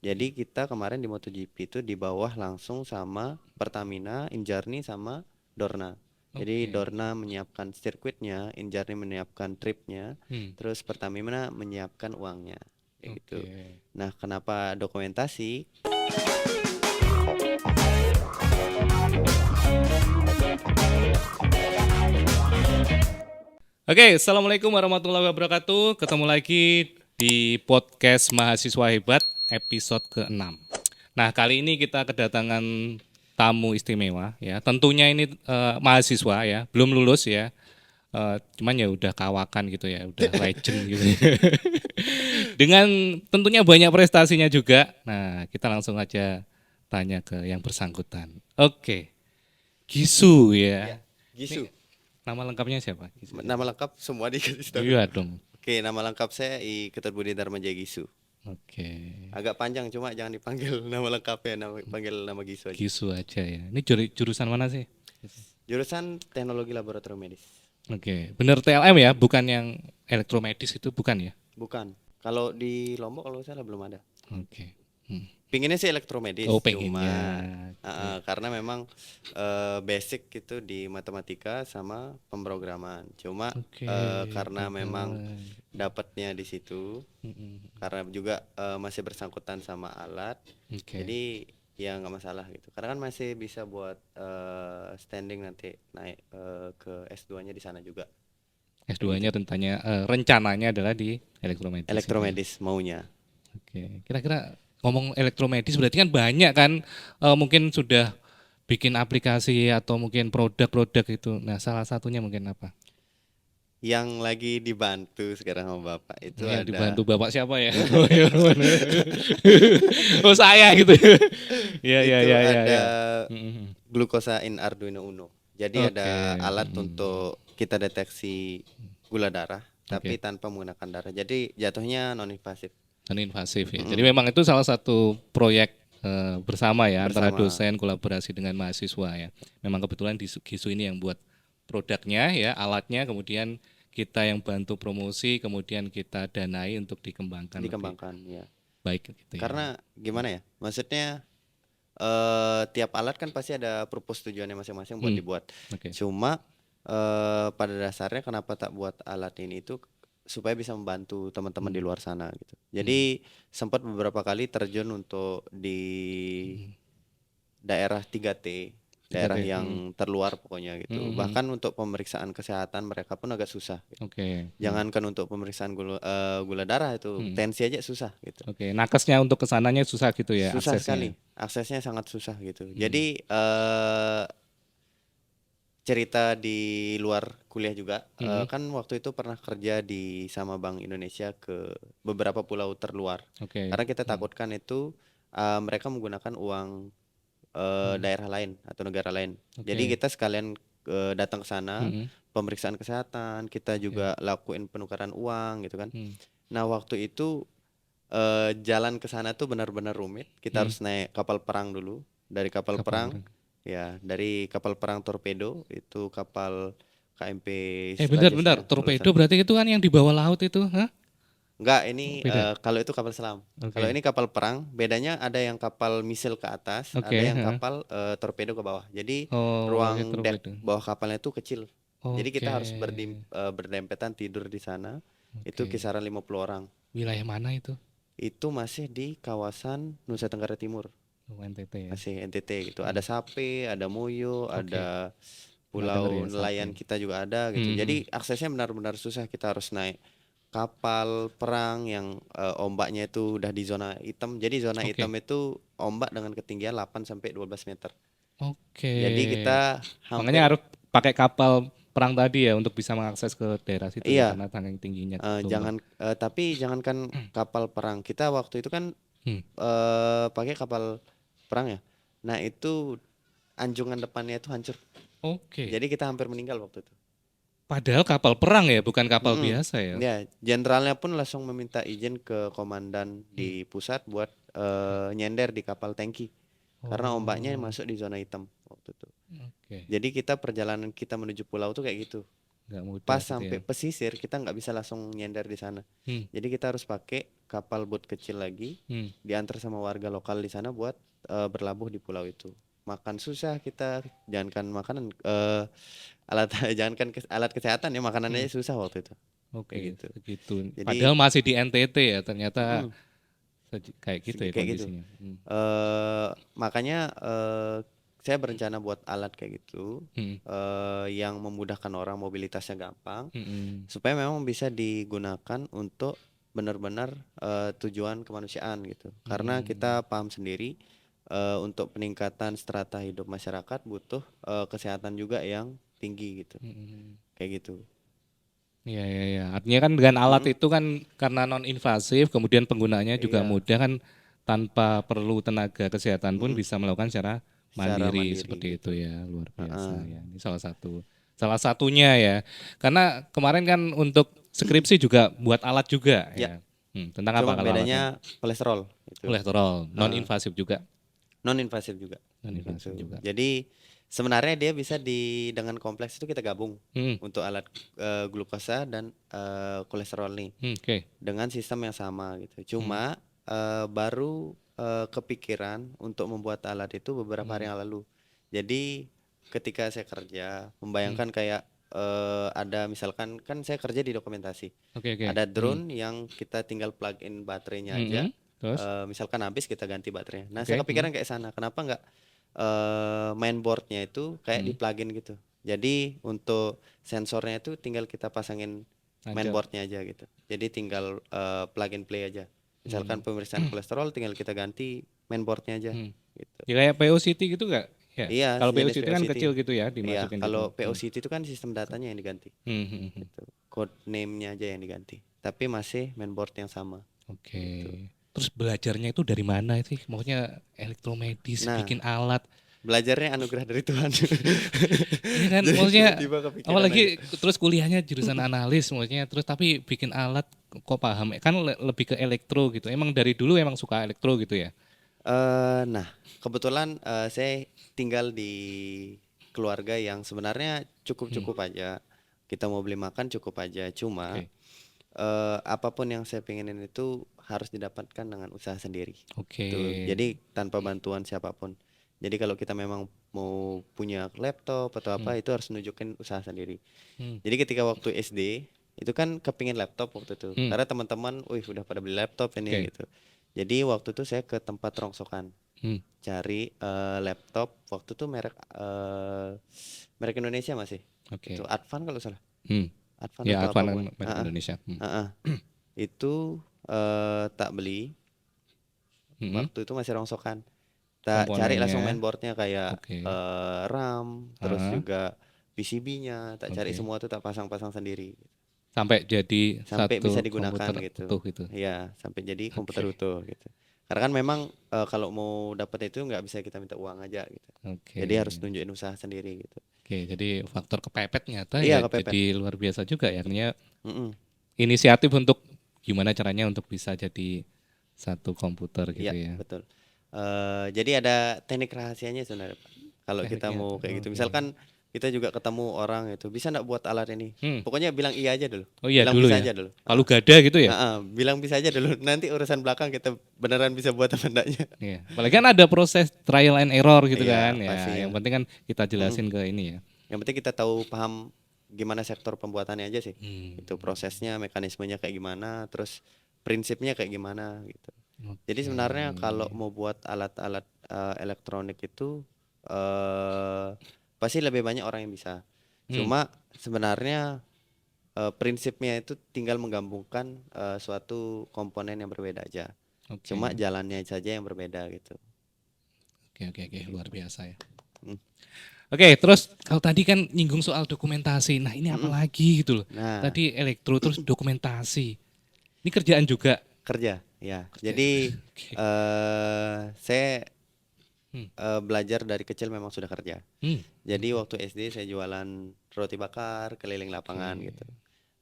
Jadi kita kemarin di MotoGP itu di bawah langsung sama Pertamina, Injarni sama Dorna. Jadi Oke. Dorna menyiapkan sirkuitnya, Injarni menyiapkan tripnya, Hmm. terus Pertamina menyiapkan uangnya. Kayak gitu. Oke. Nah, kenapa dokumentasi? Oke, assalamualaikum warahmatullahi wabarakatuh. Ketemu lagi di podcast Mahasiswa Hebat episode ke-6. Nah, kali ini kita kedatangan tamu istimewa ya. Tentunya ini mahasiswa ya, belum lulus ya. Cuman ya udah kawakan gitu ya, udah legend gitu. Dengan tentunya banyak prestasinya juga. Nah, kita langsung aja tanya ke yang bersangkutan. Oke, Gisu Ya, ya. Gisu. Ini nama lengkapnya siapa? Gisu Nama siapa? lengkap semua dikasih tahu. Iya dong. Oke, nama lengkap saya Ketut Budi Darmaja Gisu. Oke. Agak panjang cuma jangan dipanggil nama lengkapnya, panggil nama Gisu aja. Gisu aja ya. Ini jurusan mana sih? Jurusan Teknologi Laboratorium Medis. Oke. Bener TLM ya, bukan yang elektromedis itu bukan ya? Bukan. Kalau di Lombok kalau salah belum ada. Oke. Hmm. Pinginnya sih Oh elektromedis, pengennya. cuma Oke. karena memang basic gitu di matematika sama pemrograman. Cuma Oke. karena memang Programmer. dapatnya di situ, Mm-mm. karena juga masih bersangkutan sama alat, Oke. jadi ya nggak masalah gitu. Karena kan masih bisa buat standing nanti naik ke S2-nya di sana juga, kayak gitu. S2-nya rencananya adalah di elektromedis itu ya. Elektromedis maunya. Oke. Kira-kira ngomong elektromedis berarti kan banyak kan mungkin sudah bikin aplikasi atau mungkin produk-produk itu. Nah, salah satunya mungkin apa? Yang lagi dibantu sekarang sama Bapak itu Yang dibantu ada bapak siapa ya? Oh saya gitu. Ya ya itu ya ya ada ya. Mm. glukosa in Arduino Uno. Jadi ada Oke. alat Mm. untuk kita deteksi gula darah, tapi Oke. tanpa menggunakan darah. Jadi jatuhnya non invasif. Non invasif ya. Jadi Mm-mm. memang itu salah satu proyek bersama ya antara Bersama. dosen kolaborasi dengan mahasiswa ya. Memang kebetulan di Gisu ini yang buat produknya ya, alatnya, kemudian kita yang bantu promosi, kemudian kita danai untuk dikembangkan lebih Dikembangkan ya. baik gitu ya. Karena gimana ya? Maksudnya tiap alat kan pasti ada purpose tujuannya masing-masing buat Hmm. dibuat. Oke. Cuma pada dasarnya kenapa tak buat alat ini itu supaya bisa membantu teman-teman di Hmm. luar sana gitu. Hmm. Jadi sempat beberapa kali terjun untuk di daerah 3T, daerah 3T. yang terluar pokoknya gitu. Hmm. Bahkan untuk pemeriksaan kesehatan mereka pun agak susah gitu. Oke. Jangankan untuk pemeriksaan gula darah itu, Hmm. tensi aja susah gitu. Oke, nakesnya untuk kesananya susah gitu ya Susah aksesnya. sekali, aksesnya sangat susah gitu. Hmm. Jadi cerita di luar kuliah juga, Hmm. kan waktu itu pernah kerja di sama Bank Indonesia ke beberapa pulau terluar. Oke. Karena kita Hmm. takutkan itu mereka menggunakan uang Hmm. daerah lain atau negara lain. Jadi Oke. kita sekalian datang ke sana, Hmm. pemeriksaan kesehatan, kita Oke. juga lakuin penukaran uang gitu kan. Hmm. Nah, waktu itu jalan ke sana tuh benar-benar rumit. Kita Hmm. harus naik kapal perang dulu. Dari kapal Kapal perang, barang. ya, dari kapal perang Torpedo, itu kapal KMP Bentar, Raja bentar. Singa Torpedo lulusan. berarti itu kan yang di bawah laut itu, hah? Enggak, Oh, ini beda. kalau itu kapal selam. Kalau Oke. ini kapal perang, bedanya ada yang kapal misil ke atas, ada Oke, yang hah. kapal torpedo ke bawah. Jadi Oh, itu ruang dek torpedo. bawah kapalnya itu kecil. Jadi kita Oke. harus berdempetan tidur di sana. Itu Oke. kisaran 50 orang. Wilayah mana itu? Itu masih di kawasan Nusa Tenggara Timur. Oh, NTT ya. Masih NTT gitu. Ada Hmm. Sape, ada Moyo, Oke. ada Pernah denger ya pulau Sape. nelayan kita juga ada gitu. Hmm. Jadi aksesnya benar-benar susah. Kita harus naik kapal perang yang ombaknya itu udah di zona hitam. Jadi zona hitam Oke. itu ombak dengan ketinggian 8 sampai 12 meter. Oke. Jadi kita Makanya hampir harus pakai kapal perang tadi ya untuk bisa mengakses ke daerah situ ya iya, karena saking tingginya gelombang. tapi jangankan kapal perang. Kita waktu itu kan Hmm. pakai kapal perang ya. Nah, itu anjungan depannya itu hancur. Oke. Jadi kita hampir meninggal waktu itu. Padahal kapal perang ya, bukan kapal Mm-mm. biasa ya. Ya, jenderalnya pun langsung meminta izin ke komandan Hmm. di pusat buat nyender di kapal tangki karena ombaknya Oh, masuk di zona hitam waktu itu. oke. Jadi perjalanan kita menuju pulau tuh kayak gitu. Nggak mudah Pas gitu ya. sampai pesisir kita nggak bisa langsung nyender di sana. Hmm. Jadi kita harus pakai kapal boat kecil lagi, diantar sama warga lokal di sana buat berlabuh di pulau itu. Makan susah kita, jangankan makanan, alat jangankan alat kesehatan ya, makanannya susah waktu itu. Kayak Oke, gitu. begitu. Jadi Padahal masih di NTT ya, ternyata kayak gitu ya kayak gitu. kondisinya. Makanya saya berencana buat alat kayak gitu, yang memudahkan orang, mobilitasnya gampang, supaya memang bisa digunakan untuk benar-benar tujuan kemanusiaan gitu. Karena kita paham sendiri, untuk peningkatan strata hidup masyarakat butuh kesehatan juga yang tinggi gitu. Kayak gitu. Iya, iya, iya. Artinya kan dengan alat Mm-mm. itu kan karena non invasif, kemudian penggunaannya juga Iya. mudah kan, tanpa perlu tenaga kesehatan pun Mm-mm. bisa melakukan secara Secara mandiri mandiri seperti itu gitu. ya, luar biasa Heeh. ya. Ini salah satunya ya. Karena kemarin kan untuk skripsi juga buat alat juga Ya, ya. Tentang apa cuma kalau alatnya? bedanya kolesterol itu. Kolesterol, non Heeh. invasif juga, Non invasif juga non invasif gitu. juga. Jadi sebenarnya dia bisa dengan kompleks itu kita gabung Hmm, untuk alat glukosa dan kolesterol nih oke. dengan sistem yang sama gitu. Hmm, Cuma baru kepikiran untuk membuat alat itu beberapa hari hmm, yang lalu. Jadi ketika saya kerja, hmm. membayangkan kayak ada misalkan kan saya kerja di dokumentasi. Oke, oke. Ada drone yang kita tinggal plug in baterainya aja. Terus, Misalkan habis kita ganti baterainya. Nah, saya oke. kepikiran kayak sana. Kenapa nggak mainboardnya itu kayak di Hmm. plugin gitu. Jadi untuk sensornya itu tinggal kita pasangin Aja. mainboardnya aja gitu. Jadi tinggal plug and play aja. Misalkan Hmm. pemeriksaan kolesterol tinggal kita ganti mainboardnya aja Hmm. gitu. Ya kayak PO City gitu nggak? Ya. Iya, Kalau PO sejenis City kan POCT. kecil gitu ya, Iya, dimasukin kalau gitu. POCT itu kan sistem datanya yang diganti Hmm. gitu. Code name-nya aja yang diganti. Tapi masih mainboard yang sama Oke. gitu. Terus belajarnya itu dari mana sih? Maksudnya elektromedis, Nah, bikin alat. belajarnya anugerah dari Tuhan. Iya kan, Jadi maksudnya tiba-tiba kepikiran aja. apalagi terus kuliahnya jurusan analis, maksudnya terus tapi bikin alat kok paham? Kan lebih ke elektro gitu. Emang dari dulu emang suka elektro gitu ya? Nah, kebetulan saya tinggal di keluarga yang sebenarnya cukup-cukup aja. Kita mau beli makan cukup aja. Cuma Oke. apapun yang saya pengenin itu harus didapatkan dengan usaha sendiri. Oke. Tuh, jadi tanpa bantuan siapapun. Jadi kalau kita memang mau punya laptop atau apa itu harus nunjukin usaha sendiri. Hmm. Jadi ketika waktu SD itu kan kepingin laptop waktu itu. Hmm. Karena teman-teman, wih udah pada beli laptop Oke. ini gitu. Jadi waktu itu saya ke tempat rongsokan Hmm. cari laptop. Waktu itu merek Indonesia masih. Oke. Itu Advan kalau salah. Hmm. Advan Ya, atau apa Advan pokoknya. merek Indonesia. Itu tak beli. Hmm. Waktu itu masih rongsokan. Tak cari langsung Komponennya. mainboardnya kayak Oke. RAM, terus Ah, juga PCB-nya. Tak cari oke. semua itu tak pasang-pasang sendiri. Sampai jadi Sampai bisa satu digunakan komputer gitu. utuh gitu. Iya, sampai jadi komputer Oke. utuh gitu. Karena kan memang kalau mau dapat itu nggak bisa kita minta uang aja gitu. Oke. Jadi harus nunjukin usaha sendiri gitu. Oke, jadi faktor kepepet nyata Iya, ya kepepet. jadi luar biasa juga ya. Artinya Mm-mm. inisiatif untuk gimana caranya untuk bisa jadi satu komputer gitu Iya, ya. betul. Jadi ada teknik rahasianya sebenarnya, Pak. Kalau kita Tekniknya. mau kayak gitu, Oke. misalkan kita juga ketemu orang itu, bisa nggak buat alat ini? Pokoknya bilang iya aja dulu. Oh iya Bilang dulu bisa ya. aja dulu. Palu gada gitu ya. Bilang bisa aja dulu. Nanti urusan belakang kita beneran bisa buat apa enggaknya. Iya. Apalagi kan ada proses trial and error gitu kan. Iya, Ya, yang pastinya. penting kan kita Mm-mm. jelasin ke ini ya. Yang penting kita tahu paham gimana sektor pembuatannya aja sih. Itu Hmm. prosesnya, mekanismenya kayak gimana, terus prinsipnya kayak gimana gitu. Jadi Oke. sebenarnya kalau mau buat alat-alat elektronik itu pasti lebih banyak orang yang bisa. Hmm. Cuma sebenarnya prinsipnya itu tinggal menggabungkan suatu komponen yang berbeda aja. Oke. Cuma jalannya saja yang berbeda gitu. Oke, luar biasa ya. Hmm. Oke, terus kalau tadi kan nyinggung soal dokumentasi. Nah, ini apa lagi gitu loh. Nah, Tadi elektro terus dokumentasi. Ini kerjaan juga. kerja ya. Kerja Jadi juga. Oke. saya Hmm. belajar dari kecil memang sudah kerja. Hmm. Jadi waktu SD saya jualan roti bakar keliling lapangan Oke. gitu.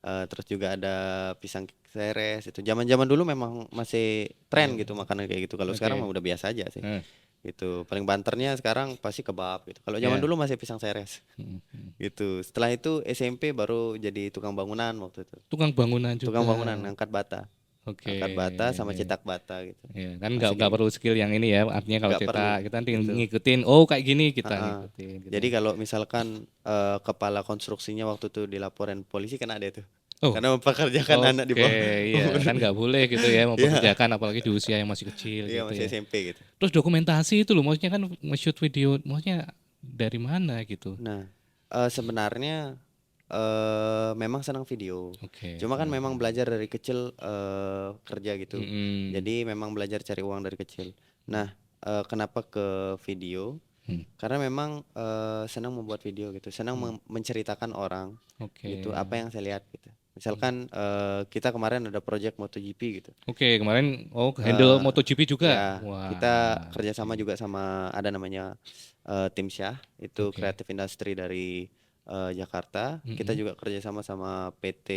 Terus juga ada pisang seres itu. Zaman-zaman dulu memang masih tren gitu makanan kayak gitu. Kalau sekarang mah Oke. udah biasa aja sih. Hmm. Gitu. Paling banternya sekarang pasti kebab gitu. Kalau zaman Ya. dulu masih pisang seres Hmm. gitu. Setelah itu SMP baru jadi tukang bangunan waktu itu. Tukang bangunan Tukang juga. bangunan angkat bata. Oke. Angkat bata sama cetak bata gitu. Ya, kan Masih nggak kayak perlu skill yang ini ya. Artinya kalau nggak perlu cetak kita tinggal gitu. ngikutin. Oh kayak gini kita Heeh. ngikutin. Gitu. Jadi kalau misalkan kepala konstruksinya waktu itu dilaporin polisi kan ada itu. Oh, Karena mempekerjakan anak di oke, bawah ya umur. kan nggak boleh gitu ya Iya, mempekerjakan apalagi di usia yang masih kecil iya gitu masih ya. SMP gitu. Terus dokumentasi itu loh, maksudnya kan nge-shoot video, maksudnya dari mana gitu? Nah, sebenarnya memang senang video. Oke. Cuma kan memang belajar dari kecil kerja gitu. Mm-mm. Jadi memang belajar cari uang dari kecil. Nah, kenapa ke video? Hmm. Karena memang senang membuat video gitu, senang menceritakan orang gitu, Oke. apa yang saya lihat gitu. Misalkan kita kemarin ada project MotoGP gitu. Oke, kemarin handle Eh, MotoGP juga. ya, kita Wah. kerjasama juga sama ada namanya Tim Syah, itu Oke. kreatif industri dari Jakarta. Kita Mm-mm. juga kerjasama sama PT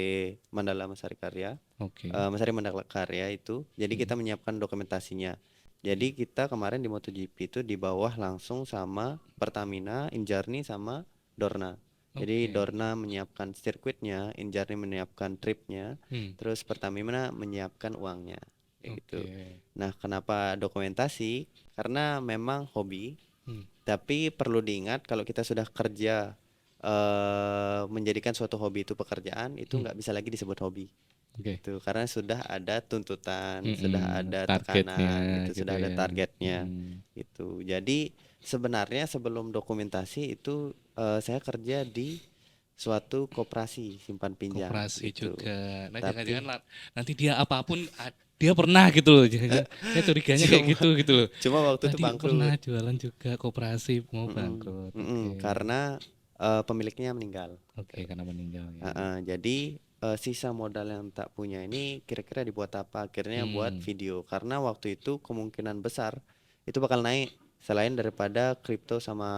Mandala Masari Karya, Oke. Masari Mandala Karya itu. Jadi kita menyiapkan dokumentasinya. Jadi kita kemarin di MotoGP itu di bawah langsung sama Pertamina, Injarni sama Dorna. Jadi Oke. Dorna menyiapkan sirkuitnya, Injarni menyiapkan tripnya, Hmm. terus Pertamina menyiapkan uangnya, kayak gitu. Oke. Nah, kenapa dokumentasi? Karena memang hobi, Hmm. tapi perlu diingat kalau kita sudah kerja menjadikan suatu hobi itu pekerjaan, itu Hmm. nggak bisa lagi disebut hobi. Oke. Itu karena sudah ada tuntutan, sudah Mm-mm. ada Targetnya tekanan, gitu, gitu sudah ada ya. targetnya, Hmm. gitu. Jadi sebenarnya sebelum dokumentasi itu saya kerja di suatu koperasi simpan pinjam, Koperasi gitu. juga. Nah, jangan-jangan Tapi nanti dia apapun dia pernah gitu loh. Jangan saya curiganya kayak cuma gitu loh. cuma waktu itu Nanti pernah bangkrut. jualan juga koperasi mau Mm-mm, bangkrut. mm-mm, Oke. karena pemiliknya meninggal. Oke, karena meninggal ya. Jadi sisa modal yang tak punya ini kira-kira dibuat apa? Akhirnya buat Hmm. video karena waktu itu kemungkinan besar itu bakal naik selain daripada kripto sama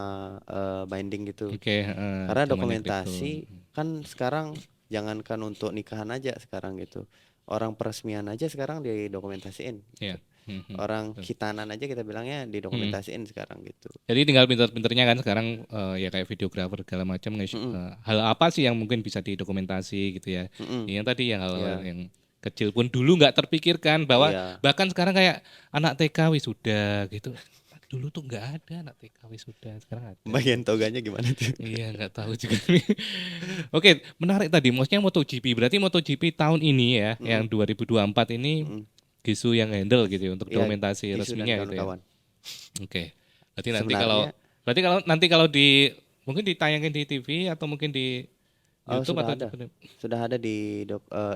binding gitu. Oke, Karena zamannya kripto. dokumentasi kan sekarang jangankan untuk nikahan aja sekarang gitu. Orang peresmian aja sekarang didokumentasiin gitu. Ya. Hmm. Orang Betul. khitanan aja kita bilangnya Hmm. didokumentasiin sekarang gitu. Jadi tinggal pinter-pinternya kan sekarang ya kayak videografer segala macam Mm-mm, hal apa sih yang mungkin bisa didokumentasi gitu ya. mm-mm. Yang tadi yang hal-hal Ya, yang kecil pun dulu nggak terpikirkan bahwa iya. bahkan sekarang kayak anak TK wisuda gitu. Dulu tuh nggak ada anak TK wisuda, sekarang ada. Bagian toganya gimana tuh? Iya nggak tahu juga nih. Oke, menarik tadi. Maksudnya MotoGP berarti MotoGP tahun ini ya, yang Mm-mm, 2024 ini mm-mm. Gisu yang handle gitu ya untuk Iya, dokumentasi Gisu dan resminya gitu ya. kawan-kawan. Oke. Berarti nanti kalau Sebenarnya berarti kalau nanti kalau di mungkin ditayangin di TV atau mungkin di YouTube sudah atau ada. Sudah ada di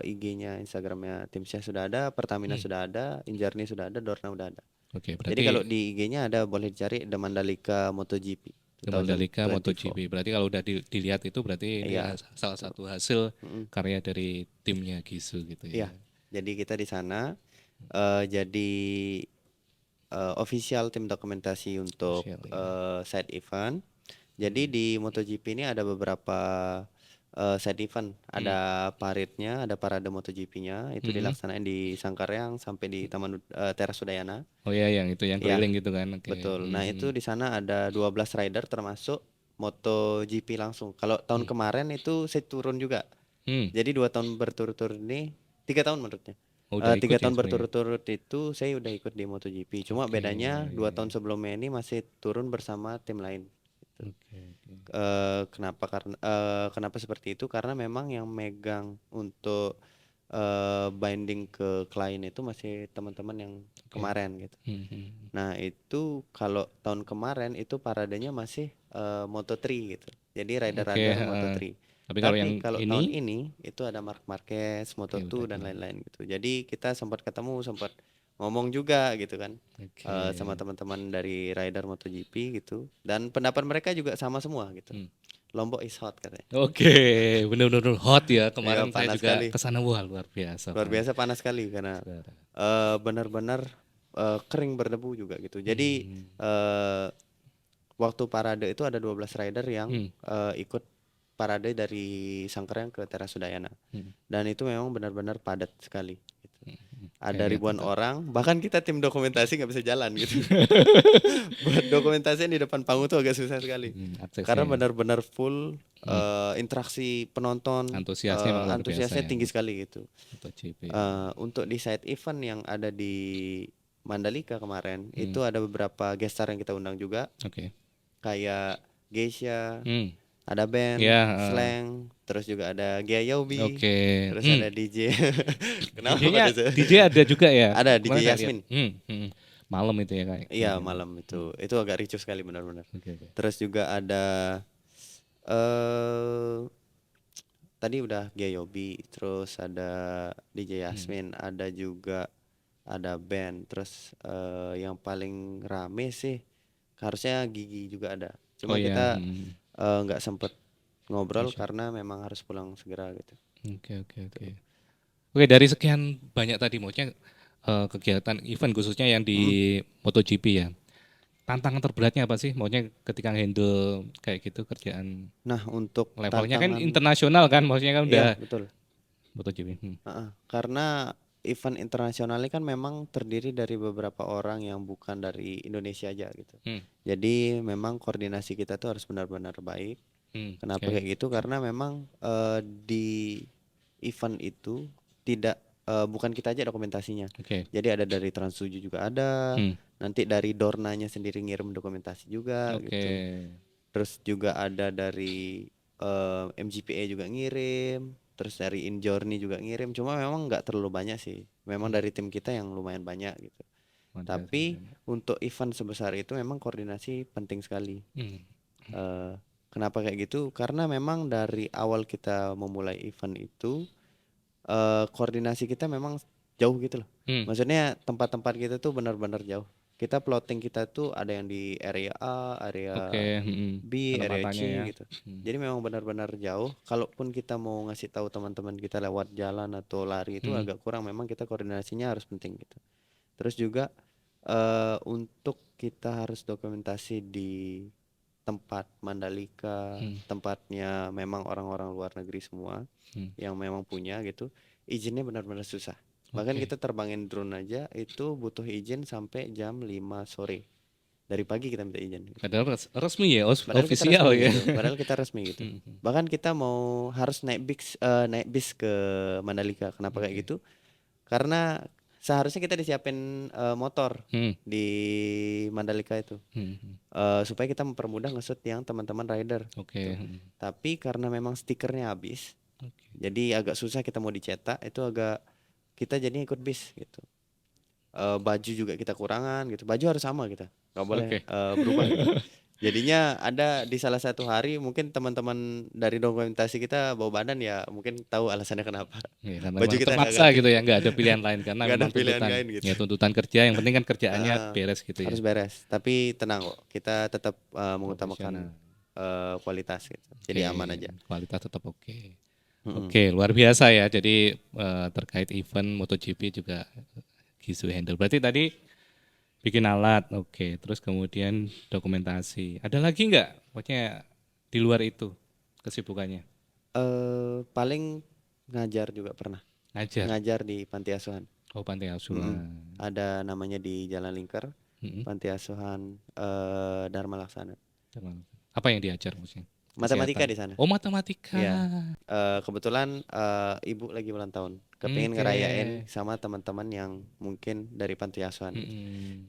IG-nya, Instagramnya Tim Syah sudah ada, Pertamina Hmm, sudah ada, Injarni sudah ada, Dorna udah ada. oke, Jadi kalau berarti di IG-nya ada boleh dicari The Mandalika MotoGP The Mandalika 2024. MotoGP. Berarti kalau udah dilihat itu berarti ini Iya, salah satu hasil mm-mm, karya dari timnya Gisu gitu iya. ya. Jadi kita di sana jadi official tim dokumentasi untuk Official ya. side event. Jadi di MotoGP ini ada beberapa side event, Hmm. ada paritnya, ada parade MotoGP-nya, itu Mm-mm. dilaksanain di Sangkaryang sampai di Taman Teras Udayana. Oh ya, yang itu yang Ya, keliling gitu kan. Oke. betul. Nah, Mhm. itu di sana ada 12 rider termasuk MotoGP langsung. Kalau tahun Hmm. kemarin itu saya turun juga. Hmm. Jadi 2 tahun berturut-turut ini, 3 tahun menurutnya. Oh, udah ikut Tiga ya tahun sebenarnya. berturut-turut itu saya udah ikut di MotoGP. Cuma Oke, bedanya ya, 2 tahun ya. sebelumnya ini masih turun bersama tim lain. Gitu. Oke, oke. Kenapa seperti itu? Karena memang yang megang untuk binding ke klien itu masih teman-teman yang Oke. kemarin gitu. Mhm. Nah, itu kalau tahun kemarin itu paradenya masih Moto3 gitu. Jadi Oke, rider-rider heeh. Moto3. Tapi kalau yang Tapi kalau tahun ini ini itu ada Marc Marquez, oke udah Moto2 dan keluar. lain-lain gitu. Jadi kita sempat ketemu, sempat ngomong juga gitu kan Oke. sama teman-teman dari rider MotoGP gitu. Dan pendapat mereka juga sama semua gitu. Hmm. Lombok is hot katanya. Oke, bener-bener hot ya. Ya Kemarin saya panas juga sekali. kesana, wah luar biasa Luar panas. biasa panas sekali karena benar-benar kering berdebu juga gitu. Jadi Hmm. waktu parade itu ada 12 rider yang Hmm. ikut parade dari Sangkuriang ke Teras Udayana. Hmm. Dan itu memang benar-benar padat sekali gitu. ada ribuan orang, bahkan kita tim dokumentasi nggak bisa jalan gitu. Buat dokumentasi di depan panggung tuh agak susah sekali. Karena benar-benar full interaksi penonton, antusiasnya tinggi sekali gitu. Untuk di side event yang ada di Mandalika kemarin itu ada beberapa guest star yang kita undang juga. Kayak Geisha, ada band, Slang, terus juga ada Gia Yobi, terus ada DJ. Kenapa DJ ada juga ya? Ada DJ Yasmin. Malam itu ya kayak. Iya malam itu agak ricuh sekali benar-benar. Terus juga ada tadi udah Gia Yobi, terus ada DJ Yasmin, ada juga ada band, terus yang paling rame sih harusnya Gigi juga ada. Cuma kita nggak sempet ngobrol karena memang harus pulang segera gitu. Oke, dari sekian banyak tadi maksudnya kegiatan event khususnya yang di MotoGP ya. Tantangan terberatnya apa sih? Maksudnya ketika handle kayak gitu kerjaan. Nah, untuk levelnya kan internasional kan, maksudnya kan udah. Iya, betul. MotoGP. Karena event internasionalnya kan memang terdiri dari beberapa orang yang bukan dari Indonesia aja gitu. Jadi memang koordinasi kita tuh harus benar-benar baik. Kenapa kayak gitu? Karena memang di event itu tidak bukan kita aja dokumentasinya. Jadi ada dari Trans7 juga ada. Nanti dari Dornanya sendiri ngirim dokumentasi juga gitu. Terus juga ada dari MGPA juga ngirim. Terus dari InJourney juga ngirim. Cuma memang nggak terlalu banyak sih. Memang dari tim kita yang lumayan banyak gitu. Tapi untuk event sebesar itu memang koordinasi penting sekali. Kenapa kayak gitu? Karena memang dari awal kita memulai event itu koordinasi kita memang jauh gitu loh. Maksudnya tempat-tempat kita tuh benar-benar jauh. Kita plotting kita tuh ada yang di area A, area B, area C gitu. Jadi memang benar-benar jauh. Kalaupun kita mau ngasih tahu teman-teman kita lewat jalan atau lari itu agak kurang. Memang kita koordinasinya harus penting gitu. Terus juga untuk kita harus dokumentasi di tempat Mandalika, tempatnya memang orang-orang luar negeri semua yang memang punya gitu. Izinnya benar-benar susah. Bahkan kita terbangin drone aja itu butuh izin sampai jam 5 sore. Dari pagi kita minta izin. Padahal resmi ya, official ya. Gitu. Padahal kita resmi gitu. Bahkan kita harus naik bis ke Mandalika. Kenapa kayak gitu? Karena seharusnya kita disiapin motor di Mandalika itu. Supaya kita mempermudah nge-shoot yang teman-teman rider. Tapi karena memang stikernya habis. Jadi agak susah kita mau dicetak, itu agak kita jadinya ikut bis gitu. Baju juga kita kurangan gitu. Baju harus sama kita, nggak boleh berubah gitu. Jadinya ada di salah satu hari mungkin teman-teman dari dokumentasi kita bawa badan ya, mungkin tahu alasannya kenapa. Baju kita terpaksa gitu ya, nggak ada pilihan lain karena memang tuntutan, gitu. Ya tuntutan kerja, yang penting kan kerjaannya beres gitu ya. Harus beres, tapi tenang kok, kita tetap mengutamakan kualitas gitu. Jadi aman aja. Kualitas tetap oke. Oke, luar biasa ya. Jadi terkait event MotoGP juga Gisu handle. Berarti tadi bikin alat, terus kemudian dokumentasi. Ada lagi nggak? Maksudnya di luar itu kesibukannya? Paling ngajar juga pernah. Ngajar di panti asuhan. Oh, panti asuhan. Ada namanya di Jalan Lingkar, panti asuhan Dharma Laksana. Apa yang diajar maksudnya? Matematika di sana. Oh, matematika. Ya. Kebetulan ibu lagi ulang tahun. Kepingin ngerayain sama teman-teman yang mungkin dari panti asuhan.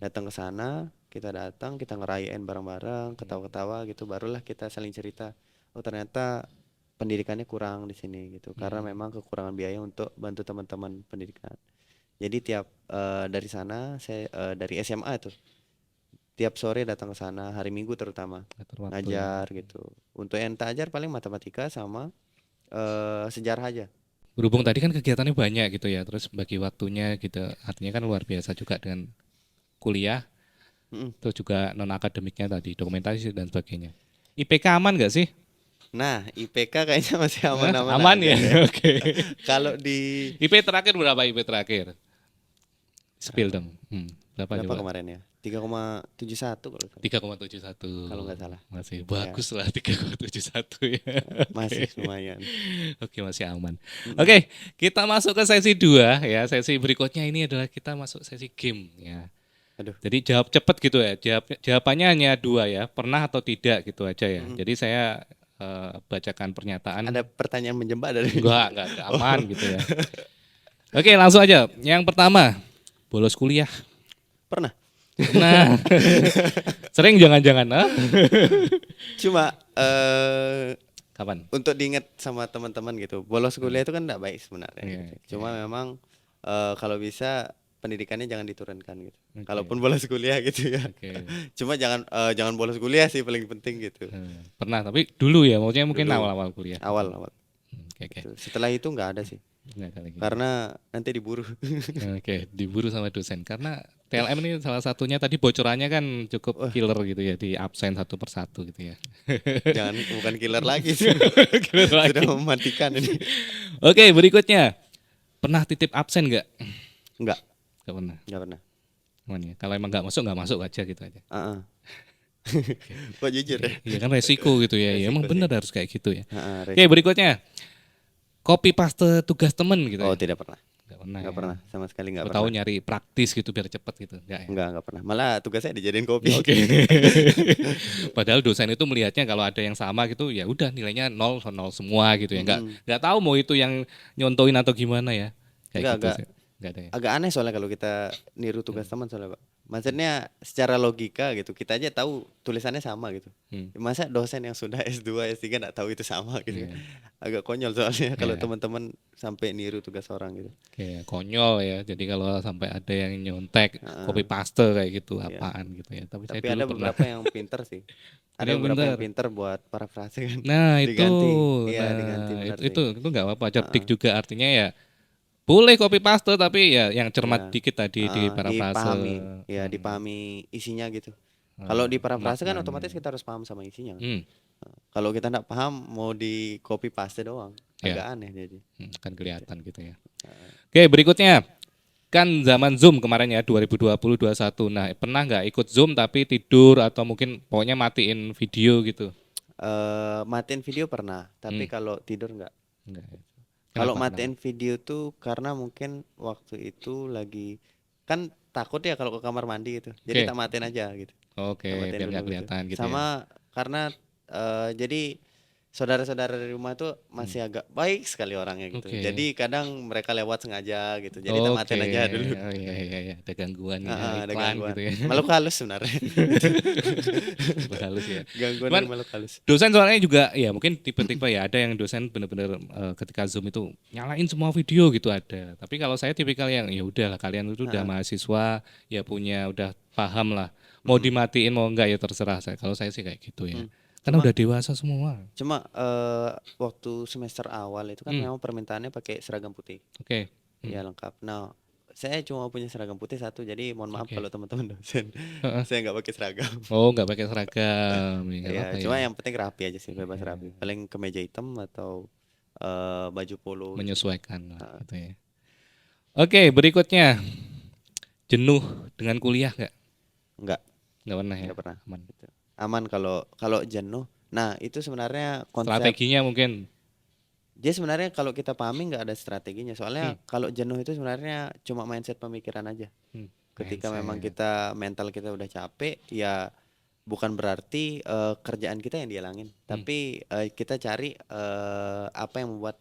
Datang ke sana, kita ngerayain bareng-bareng, ketawa-ketawa gitu. Barulah kita saling cerita. Oh, ternyata pendidikannya kurang di sini gitu. Karena memang kekurangan biaya untuk bantu teman-teman pendidikan. Jadi tiap dari sana saya dari SMA itu tiap sore datang ke sana, hari Minggu terutama ngajar gitu. Untuk yang tak ajar paling matematika sama sejarah aja. Berhubung tadi kan kegiatannya banyak gitu ya, terus bagi waktunya gitu, artinya kan luar biasa juga dengan kuliah, terus juga non akademiknya tadi, dokumentasi dan sebagainya. IPK aman nggak sih? Nah, IPK kayaknya masih aman-aman. Aman ya, oke. Kalau di IP terakhir berapa IP terakhir? Spill dong. Berapa kemarin ya? 3,71 kalau salah. 3,71. Kalau nggak salah. Masih bagus lah 3,71 ya. Masih lumayan. Oke, masih aman. Oke, kita masuk ke sesi 2 ya. Sesi berikutnya ini adalah kita masuk sesi game ya. Aduh. Jadi jawab cepat gitu ya. Jawabannya hanya 2 ya. Pernah atau tidak gitu aja ya. Jadi saya bacakan pernyataan. Ada pertanyaan menjebak dari Enggak aman gitu ya. Oke, langsung aja. Yang pertama, bolos kuliah. Pernah. Nah, sering jangan-jangan, Cuma kapan? untuk diingat sama teman-teman gitu, bolos kuliah itu kan tidak baik sebenarnya. Iya, Gitu. Cuma memang kalau bisa pendidikannya jangan diturunkan gitu. Oke. Kalaupun bolos kuliah gitu ya. Oke. Cuma jangan bolos kuliah sih paling penting gitu. Pernah, tapi dulu ya, maksudnya mungkin Dulu. awal-awal kuliah. Awal. Oke. Gitu. Setelah itu nggak ada sih. Nggak kali gitu. Karena nanti diburu. Oke, diburu sama dosen. Karena TLM ini salah satunya tadi bocorannya kan cukup killer gitu ya, di absen satu persatu gitu ya. Bukan killer lagi sih. Killer lagi. Sudah mematikan ini. Oke, berikutnya. Pernah titip absen nggak? Nggak Nggak pernah. pernah. Aman ya. Kalau emang nggak masuk aja gitu aja. Kok jujur ya? Iya kan resiko gitu ya. Ya emang benar harus kayak gitu ya. Oke, Resiko. berikutnya. Copy paste tugas temen gitu Oh, ya. tidak pernah. Nggak pernah. Nggak Ya. pernah, sama sekali nggak Aku pernah. tahu nyari praktis gitu biar cepet gitu. Enggak ya. Nggak pernah. Malah tugasnya dijadiin kopi. Oke. Padahal dosen itu melihatnya kalau ada yang sama gitu ya udah nilainya 0 semua gitu ya. Enggak tahu mau itu yang nyontoin atau gimana ya. Kayak Nggak, gitu nggak. sih. Enggak ada ya. Agak aneh soalnya kalau kita niru tugas teman soalnya, Pak. Maksudnya secara logika gitu, kita aja tahu tulisannya sama gitu. Masa dosen yang sudah S2, S3 nggak tahu itu sama gitu. Iya. Agak konyol soalnya kalau Iya. teman-teman sampai niru tugas orang gitu. Kayak konyol ya. Jadi kalau sampai ada yang nyontek copy paste kayak gitu apaan gitu ya. Tapi saya Tapi dulu ada pernah. beberapa yang pinter sih. Ada yang beberapa yang pinter. pinter buat parafrase kan. Nah, itu. Diganti. Iya, Nah, diganti benar sih. itu enggak apa-apa. Cerdik juga artinya ya. Boleh copy paste tapi ya yang cermat Iya. dikit tadi di parafrase. Dipahami, ya dipahami isinya gitu. Kalau di parafrase kan otomatis kita harus paham sama isinya. Kalau kita nggak paham mau di copy paste doang, agak aneh jadi. Kan kelihatan gitu ya. Oke, berikutnya. Kan zaman Zoom kemarin ya 2020-2021. Nah, pernah nggak ikut Zoom tapi tidur atau mungkin pokoknya matiin video gitu? Matiin video pernah, tapi kalau tidur nggak. Enggak. Kalau Kenapa? matiin video tuh karena mungkin waktu itu lagi kan takut ya kalau ke kamar mandi gitu. Jadi tak matiin aja gitu. Oke, Tak matiin biar nggak dulu gitu. kelihatan gitu ya. Sama karena jadi saudara-saudara di rumah tuh masih agak baik sekali orangnya gitu. Oke. Jadi kadang mereka lewat sengaja gitu. Jadi tak matiin aja dulu. Oh iya, ada gangguan ya, Ada iklan gangguan. gitu ya. Makhluk halus sebenarnya. Halus ya. Gangguan Cuman, dari makhluk halus. dosen soalnya juga ya mungkin tipe-tipe ya ada yang dosen bener-bener ketika Zoom itu nyalain semua video gitu ada. Tapi kalau saya tipikal yang ya udahlah kalian itu udah mahasiswa ya punya udah paham lah. Mau dimatiin mau enggak ya terserah saya. Kalau saya sih kayak gitu ya. Karena udah dewasa semua. Cuma waktu semester awal itu kan memang permintaannya pakai seragam putih. Oke. Ya lengkap. Nah, saya cuma punya seragam putih satu. Jadi mohon maaf kalau teman-teman dosen. Saya nggak pakai seragam. Oh, nggak pakai seragam. Nggak Ya, apa-apa cuma ya. yang penting rapi aja sih, bebas rapi. Paling kemeja hitam atau baju polo. Menyesuaikan lah, gitu ya. Oke, berikutnya jenuh dengan kuliah nggak? Nggak Nggak pernah ya. pernah. Aman. Gitu. Aman kalau jenuh. Nah, itu sebenarnya konsep. Strateginya mungkin. Jadi sebenarnya kalau kita pahami nggak ada strateginya. Soalnya kalau jenuh itu sebenarnya cuma mindset pemikiran aja. Ketika memang kita mental kita udah capek, ya bukan berarti kerjaan kita yang dihilangin, tapi kita cari apa yang membuat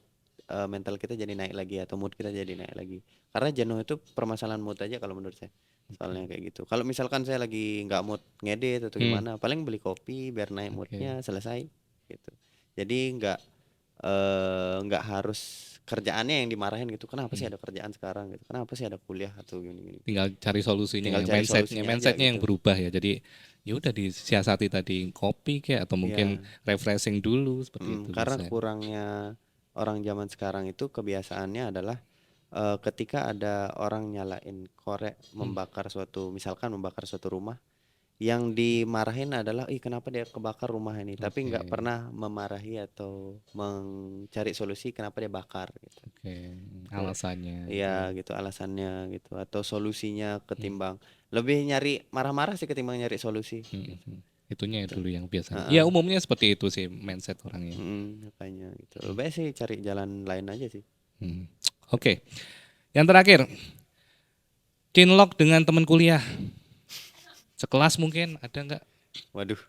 mental kita jadi naik lagi atau mood kita jadi naik lagi. Karena jenuh itu permasalahan mood aja kalau menurut saya. Soalnya kayak gitu. Kalau misalkan saya lagi nggak mood ngedit atau gimana, paling beli kopi biar naik moodnya, selesai gitu. Jadi nggak harus kerjaannya yang dimarahin gitu. Kenapa sih ada kerjaan sekarang gitu? Kenapa sih ada kuliah atau gini-gini? Tinggal cari solusinya, Tinggal ya. cari mindsetnya solusinya mindsetnya aja yang gitu. berubah ya. Jadi ya udah disiasati tadi kopi kayak atau mungkin refreshing dulu seperti itu. Karena bisa. kurangnya orang zaman sekarang itu kebiasaannya adalah ketika ada orang nyalain korek misalkan membakar suatu rumah, yang dimarahin adalah kenapa dia kebakar rumah ini, tapi nggak pernah memarahi atau mencari solusi kenapa dia bakar gitu. Alasannya. Iya gitu alasannya gitu atau solusinya ketimbang lebih nyari marah-marah sih ketimbang nyari solusi. Itunya dulu yang biasanya. Ya umumnya seperti itu sih mindset orangnya. Makanya gitu. Lebih baik sih cari jalan lain aja sih. Oke. Yang terakhir, cinlok dengan teman kuliah. Sekelas mungkin ada nggak? Waduh.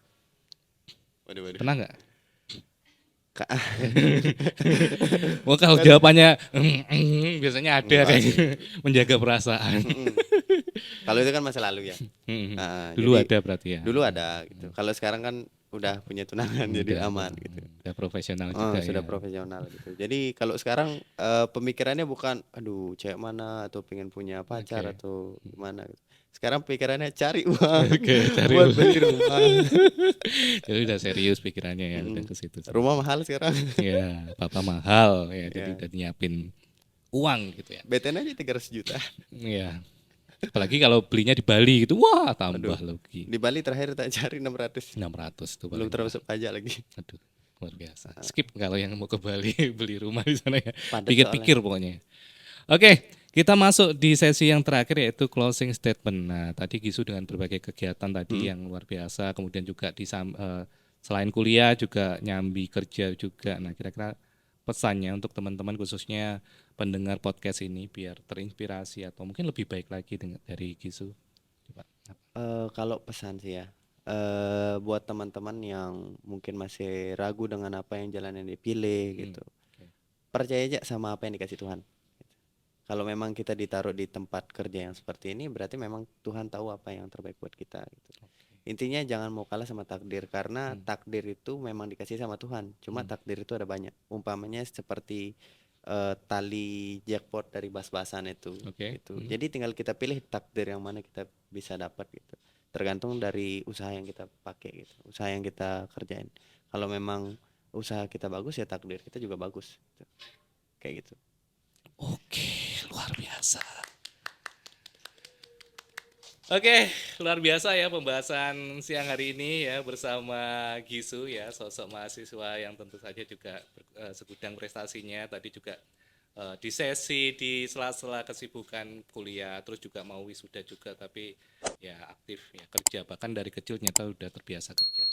Pernah nggak? Ka- Wah kalau jawabannya biasanya ada Enggak kayak sih. menjaga perasaan. Kalau itu kan masa lalu ya. Dulu Jadi ada berarti ya. dulu ada gitu. Kalau sekarang kan udah punya tunangan jadi aman gitu. Udah profesional juga Sudah ya. profesional gitu. Jadi kalau sekarang pemikirannya bukan aduh cewek mana atau pengen punya pacar Oke. atau gimana gitu. Sekarang pikirannya cari uang Oke, cari buat uang. beli rumah. Jadi udah serius pikirannya ya, udah ke situ. Rumah mahal sekarang. Ya, papa mahal ya, jadi Ya. udah nyiapin uang gitu ya. BTN aja 300 juta. Iya. Apalagi kalau belinya di Bali gitu, wah tambah lagi. Di Bali terakhir tak cari 600. 600 tuh Belum paling termasuk pajak lagi. murah. Aduh, luar biasa. Skip kalau yang mau ke Bali beli rumah di sana ya. Padat Pikir-pikir pokoknya. Oke, kita masuk di sesi yang terakhir yaitu closing statement. Nah, tadi Gisu dengan berbagai kegiatan tadi yang luar biasa, kemudian juga selain kuliah juga nyambi kerja juga. Nah, kira-kira pesannya untuk teman-teman khususnya pendengar podcast ini biar terinspirasi atau mungkin lebih baik lagi dari Gisu. Coba. Kalau pesan sih ya, buat teman-teman yang mungkin masih ragu dengan apa yang jalan yang dipilih gitu, percaya aja sama apa yang dikasih Tuhan. Kalau memang kita ditaruh di tempat kerja yang seperti ini, berarti memang Tuhan tahu apa yang terbaik buat kita gitu. Intinya jangan mau kalah sama takdir, karena takdir itu memang dikasih sama Tuhan. Cuma takdir itu ada banyak. Umpamanya seperti tali jackpot dari bas-basan itu gitu. Jadi tinggal kita pilih takdir yang mana kita bisa dapat gitu. Tergantung dari usaha yang kita pakai gitu. Usaha yang kita kerjain. Kalau memang usaha kita bagus ya takdir kita juga bagus gitu. Kayak gitu. Oke, luar biasa. Oke, luar biasa ya pembahasan siang hari ini ya bersama Gisu ya, sosok mahasiswa yang tentu saja juga segudang prestasinya. Tadi juga di sesi di sela-sela kesibukan kuliah, terus juga mau wisuda juga, tapi ya aktif ya kerja, bahkan dari kecil ternyata udah terbiasa kerja.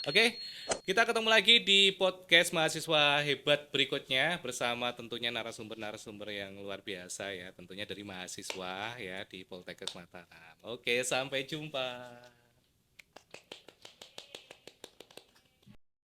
Oke, kita ketemu lagi di podcast mahasiswa hebat berikutnya bersama tentunya narasumber-narasumber yang luar biasa ya, tentunya dari mahasiswa ya di Poltekkes Mataram. Oke, sampai jumpa.